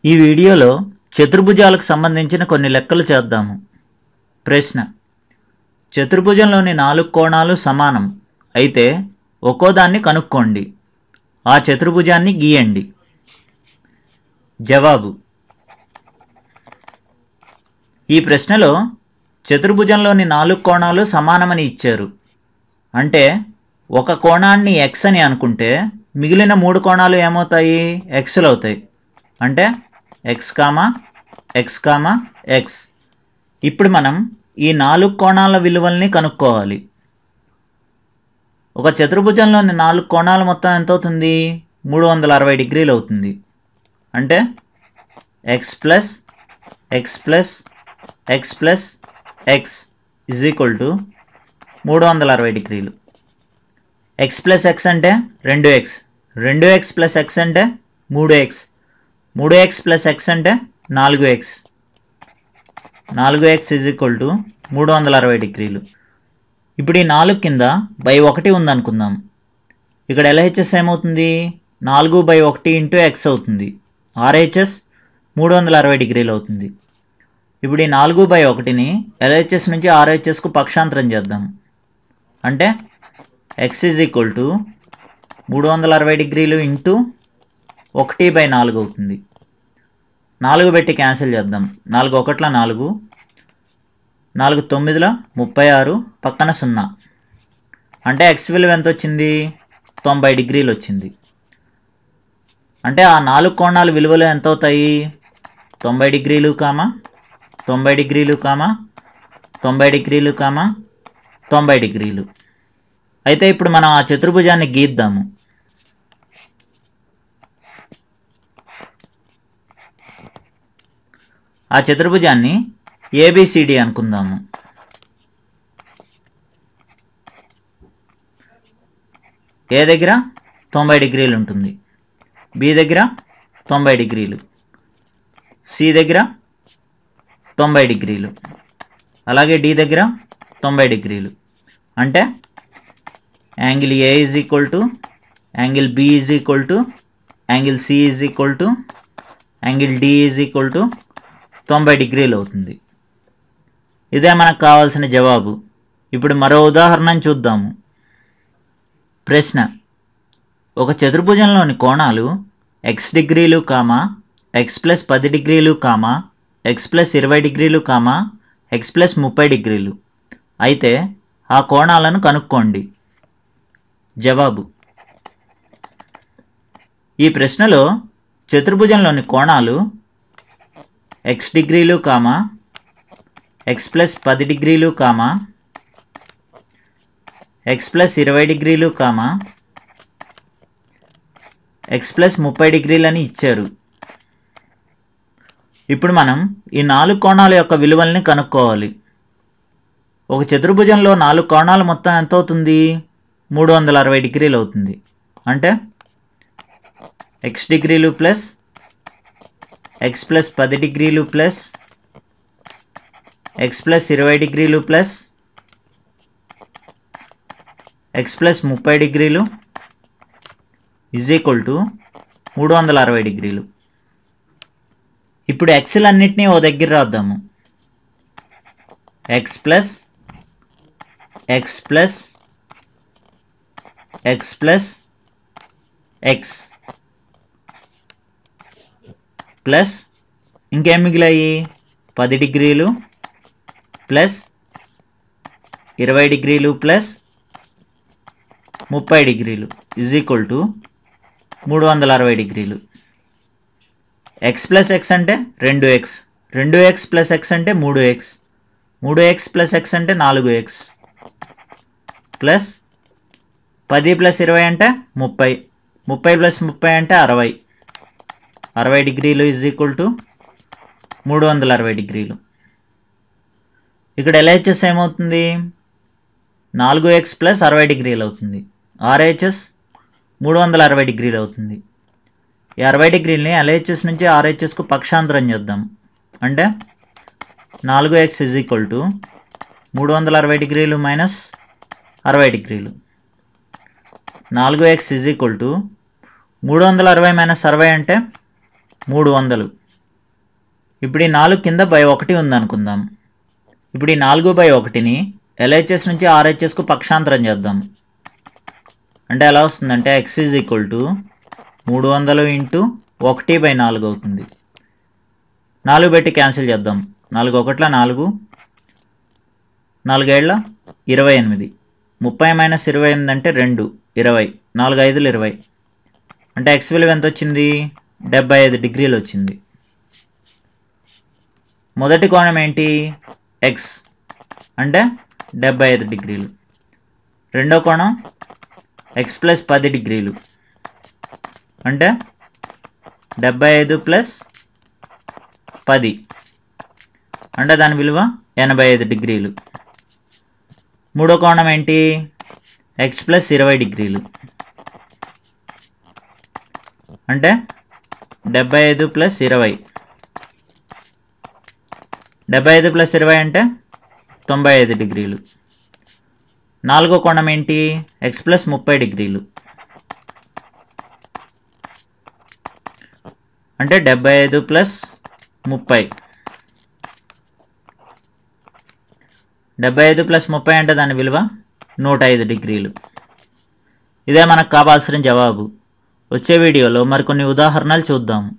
ఈ వీడియోలో చతుర్భుజాలకు సంబంధించిన కొన్ని లెక్కలు చేద్దాము. ప్రశ్న: చతుర్భుజంలోని 4 కోణాలు సమానం అయితే ఒక్కోదాన్ని కనుక్కోండి. ఆ చతుర్భుజాన్ని గీయండి. జవాబు: ఈ ప్రశ్నలో చతుర్భుజంలోని 4 కోణాలు సమానమని ఇచ్చారు. అంటే ఒక కోణాన్ని x అని అనుకుంటే మిగిలిన 3 కోణాలు ఏమవుతాయి? xలు అవుతాయి. అంటే x, x, x. ఇప్పుడు మనం ఈ 4 కోణాల విలువల్ని కనుక్కోవాలి. ఒక చతుర్భుజంలోని 4 కోణాల మొత్తం ఎంత అవుతుంది? 360 డిగ్రీలు అవుతుంది. అంటే x plus x plus x plus x is equal to 360 డిగ్రీలు. x ప్లస్ x అంటే 2x, 2x ప్లస్ x అంటే 3x, 3x ప్లస్ x అంటే 4x, 4x is equal to 360 డిగ్రీలు. ఇప్పుడు ఈ 4 కింద బై 1 ఉందనుకుందాం. ఇక్కడ LHS ఏమవుతుంది? 4/1 ఇంటూ x అవుతుంది. RHS 360 డిగ్రీలు అవుతుంది. ఇప్పుడు ఈ 4/1ని LHS నుంచి RHSకు పక్షాంతరం చేద్దాం. అంటే x ఈజ్ ఈక్వల్ టు 360 డిగ్రీలు ఇంటూ 1/4 అవుతుంది. 4 పెట్టి క్యాన్సిల్ చేద్దాం. 4 1ల 4, 4 9ల 36, పక్కన 0. అంటే x విలువ ఎంత వచ్చింది? 90 డిగ్రీలు వచ్చింది. అంటే ఆ 4 కోణాల విలువలు ఎంత అవుతాయి? 90 డిగ్రీలు, 90 డిగ్రీలు, 90 డిగ్రీలు, 90 డిగ్రీలు. అయితే ఇప్పుడు మనం ఆ చతుర్భుజాన్ని గీద్దాము. ఆ చతుర్భుజాన్ని ABCD అనుకుందాము. A దగ్గర 90 డిగ్రీలు ఉంటుంది, B దగ్గర 90 డిగ్రీలు, C దగ్గర 90 డిగ్రీలు, అలాగే D దగ్గర 90 డిగ్రీలు. అంటే angle A is equal to angle B is equal to angle C is equal to angle D is equal to 90 డిగ్రీలు అవుతుంది. ఇదే మనకు కావాల్సిన జవాబు. ఇప్పుడు మరో ఉదాహరణను చూద్దాము. ప్రశ్న: ఒక చతుర్భుజంలోని కోణాలు x డిగ్రీలు, x ప్లస్ 10 డిగ్రీలు, x ప్లస్ 20 డిగ్రీలు, x ప్లస్ 30 డిగ్రీలు అయితే ఆ కోణాలను కనుక్కోండి. జవాబు: ఈ ప్రశ్నలో చతుర్భుజంలోని కోణాలు x డిగ్రీలు, x ప్లస్ 10 డిగ్రీలు, x ప్లస్ 20 డిగ్రీలు, x ప్లస్ 30 డిగ్రీలని ఇచ్చారు. ఇప్పుడు మనం ఈ 4 కోణాల యొక్క విలువల్ని కనుక్కోవాలి. ఒక చతుర్భుజంలో 4 కోణాల మొత్తం ఎంత అవుతుంది? 360 డిగ్రీలు అవుతుంది. అంటే x డిగ్రీలు ప్లస్ x ప్లస్ 10 డిగ్రీలు ప్లస్ x ప్లస్ 20 డిగ్రీలు ప్లస్ x ప్లస్ 30 డిగ్రీలు ఈజ్ ఈక్వల్ టు 360 డిగ్రీలు. ఇప్పుడు xలన్నిటినీ ఓ దగ్గర రాద్దాము. x plus x plus x plus x plus ఇంకేం మిగిలాయి? 10 డిగ్రీలు ప్లస్ 20 డిగ్రీలు ప్లస్ 30 డిగ్రీలు ఈజ్ ఈక్వల్ టు 360 డిగ్రీలు. x ప్లస్ x అంటే 2x, 2x ప్లస్ x అంటే 3x, 3x ప్లస్ x అంటే 4x ప్లస్ 10 ప్లస్ 20 అంటే 30, 30 ప్లస్ 30 అంటే 60, 60 డిగ్రీలు ఈజ్ ఈక్వల్ టు 360 డిగ్రీలు. ఇక్కడ LHS ఏమవుతుంది? 4x ప్లస్ 60 డిగ్రీలు అవుతుంది. RHS 360 డిగ్రీలు అవుతుంది. ఈ 60 డిగ్రీలని LHS నుంచి RHSకు పక్షాంతరం చేద్దాం. అంటే 4x ఈజ్ ఈక్వల్ టు 360 డిగ్రీలు మైనస్ 60 డిగ్రీలు. 4x is equal to 360 minus 60 అంటే 300. ఇప్పుడు ఈ 4 కింద బై 1 ఉందనుకుందాం. ఇప్పుడు ఈ 4/1ని LHS నుంచి RHSకు పక్షాంతరం చేద్దాం. అంటే ఎలా వస్తుందంటే x is equal to 300 into 1/4 అవుతుంది. 4 పెట్టి క్యాన్సిల్ చేద్దాం. 4 1 4, 4 7 28, 30 మైనస్ 28 అంటే 2, 20, 4 5 20. అంటే x విలువ ఎంత వచ్చింది? 75 డిగ్రీలు వచ్చింది. మొదటి కోణం ఏంటి? x అంటే 75 డిగ్రీలు. రెండో కోణం x ప్లస్ 10 డిగ్రీలు అంటే 75 ప్లస్ 10 అంటే దాని విలువ 85 డిగ్రీలు. మూడో కోణం ఏంటి? x ప్లస్ 20 డిగ్రీలు అంటే 75 ప్లస్ 20. 75 ప్లస్ 20 అంటే 95 డిగ్రీలు. నాలుగో కోణం ఏంటి? x ప్లస్ 30 డిగ్రీలు అంటే 75 ప్లస్ 30. 75 ప్లస్ 30 అంటే దాని విలువ 105 డిగ్రీలు. ఇదే మనకు కావాల్సిన జవాబు. వచ్చే వీడియోలో మరికొన్ని ఉదాహరణలు చూద్దాము.